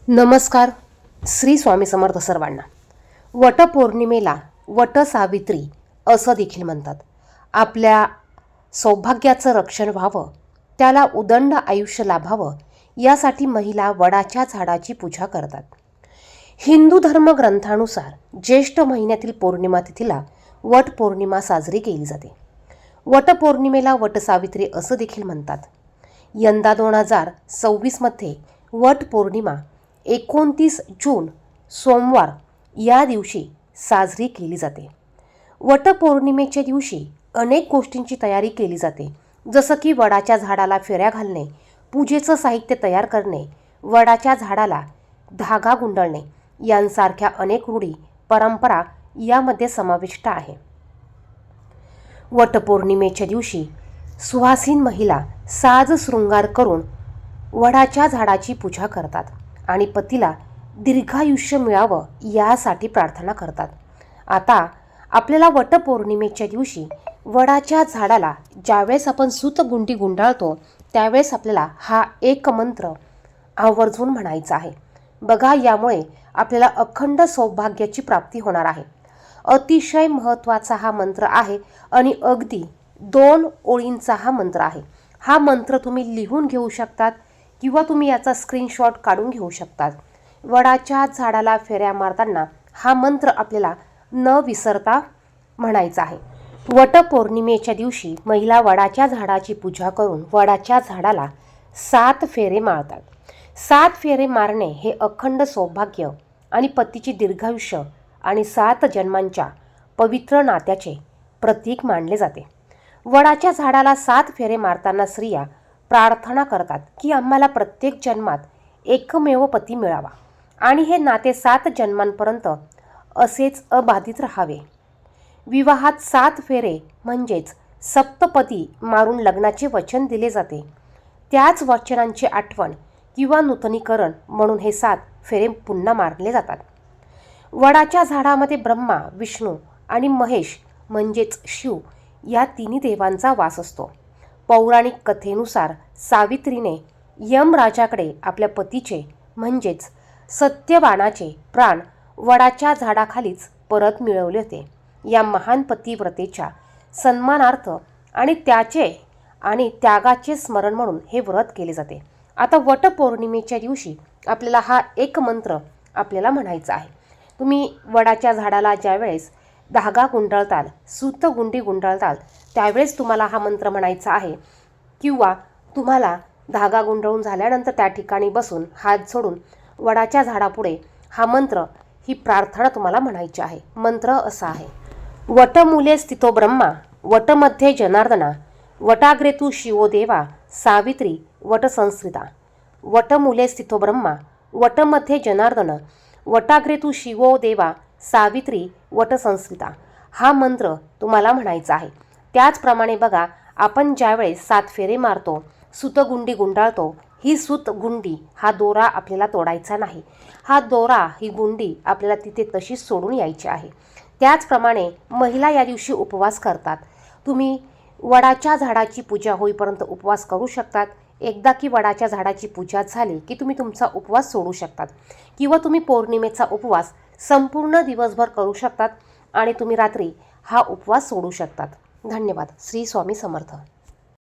नमस्कार. श्री स्वामी समर्थ सर्वांना. वटपौर्णिमेला वटसावित्री असं देखील म्हणतात. आपल्या सौभाग्याचं रक्षण व्हावं, त्याला उदंड आयुष्य लाभावं यासाठी महिला वडाच्या झाडाची पूजा करतात. हिंदू धर्मग्रंथानुसार ज्येष्ठ महिन्यातील पौर्णिमा तिथीला वटपौर्णिमा साजरी केली जाते. वटपौर्णिमेला वटसावित्री असं देखील म्हणतात. यंदा 2026मध्ये वटपौर्णिमा 29 जून सोमवार या दिवशी साजरी केली जाते. वटपौर्णिमेच्या दिवशी अनेक गोष्टींची तयारी केली जाते, जसं की वडाच्या झाडाला फेऱ्या घालणे, पूजेचं साहित्य तयार करणे, वडाच्या झाडाला धागा गुंडळणे यांसारख्या अनेक रूढी परंपरा यामध्ये समाविष्ट आहे. वटपौर्णिमेच्या दिवशी सुहासिन महिला साज शृंगार करून वडाच्या झाडाची पूजा करतात आणि पतीला दीर्घायुष्य मिळावं यासाठी प्रार्थना करतात. आता आपल्याला वटपौर्णिमेच्या दिवशी वडाच्या झाडाला ज्यावेळेस आपण सूतगुंडी गुंडाळतो त्यावेळेस आपल्याला हा एक मंत्र आवर्जून म्हणायचा आहे. बघा, यामुळे आपल्याला अखंड सौभाग्याची प्राप्ती होणार आहे. अतिशय महत्त्वाचा हा मंत्र आहे आणि अगदी 2 ओळींचा हा मंत्र आहे. हा मंत्र तुम्ही लिहून घेऊ शकतात किंवा तुम्ही याचा स्क्रीनशॉट काढून घेऊ शकतात. वडाच्या झाडाला फेऱ्या मारताना हा मंत्र आपल्याला न विसरता म्हणायचा आहे. वटपौर्णिमेच्या दिवशी महिला वडाच्या झाडाची पूजा करून वडाच्या झाडाला 7 फेरे मारतात. 7 फेरे मारणे हे अखंड सौभाग्य आणि पतीची दीर्घायुष्य आणि 7 जन्मांच्या पवित्र नात्याचे प्रतीक मानले जाते. वडाच्या झाडाला 7 फेरे मारताना स्त्रिया प्रार्थना करतात की आम्हाला प्रत्येक जन्मात एकमेव पती मिळावा आणि हे नाते 7 जन्मांपर्यंत असेच अबाधित राहावे. विवाहात 7 फेरे म्हणजेच सप्तपदी मारून लग्नाचे वचन दिले जाते. त्याच वचनांची आठवण किंवा नूतनीकरण म्हणून हे 7 फेरे पुन्हा मारले जातात. वडाच्या झाडामध्ये ब्रह्मा, विष्णू आणि महेश म्हणजेच शिव या तिन्ही देवांचा वास असतो. पौराणिक कथेनुसार सावित्रीने यमराजाकडे आपल्या पतीचे म्हणजेच सत्यवानाचे प्राण वडाच्या झाडाखालीच परत मिळवले होते. या महान पतिव्रतेच्या सन्मानार्थ आणि त्यागाचे स्मरण म्हणून हे व्रत केले जाते. आता वटपौर्णिमेच्या दिवशी आपल्याला हा एक मंत्र आपल्याला म्हणायचा आहे. तुम्ही वडाच्या झाडाला ज्यावेळेस धागा गुंडाळताल, सूतगुंडी गुंडाळताल त्यावेळेस तुम्हाला हा मंत्र म्हणायचा आहे किंवा तुम्हाला धागा गुंडाळून झाल्यानंतर त्या ठिकाणी बसून हात जोडून वडाच्या झाडापुढे हा मंत्र, ही प्रार्थना तुम्हाला म्हणायची आहे. मंत्र असा आहे: वटमूले स्थितो ब्रह्मा वटमध्ये जनार्दना वटाग्रे तू शिवो देवा सावित्री वटसंस्कृता. वटमूले स्थितो ब्रह्मा वटमध्ये जनार्दन वटाग्रे तू शिवो देवा सावित्री वटसंस्कृता. हा मंत्र तुम्हाला म्हणायचा आहे. त्याचप्रमाणे बघा, आपण ज्यावेळेस 7 फेरे मारतो, सूतगुंडी गुंडाळतो, ही सूतगुंडी हा दोरा आपल्याला तोडायचा नाही. हा दोरा, ही गुंडी आपल्याला तिथे तशीच सोडून यायची आहे. त्याचप्रमाणे महिला या दिवशी उपवास करतात. तुम्ही वडाच्या झाडाची पूजा होईपर्यंत उपवास करू शकतात. एकदा की वडाच्या झाडाची पूजा झाली की तुम्ही तुमचा उपवास सोडू शकतात किंवा तुम्ही पौर्णिमेचा उपवास संपूर्ण दिवसभर करू शकतात आणि तुम्ही रात्री हा उपवास सोडू शकतात. धन्यवाद. श्री स्वामी समर्थ.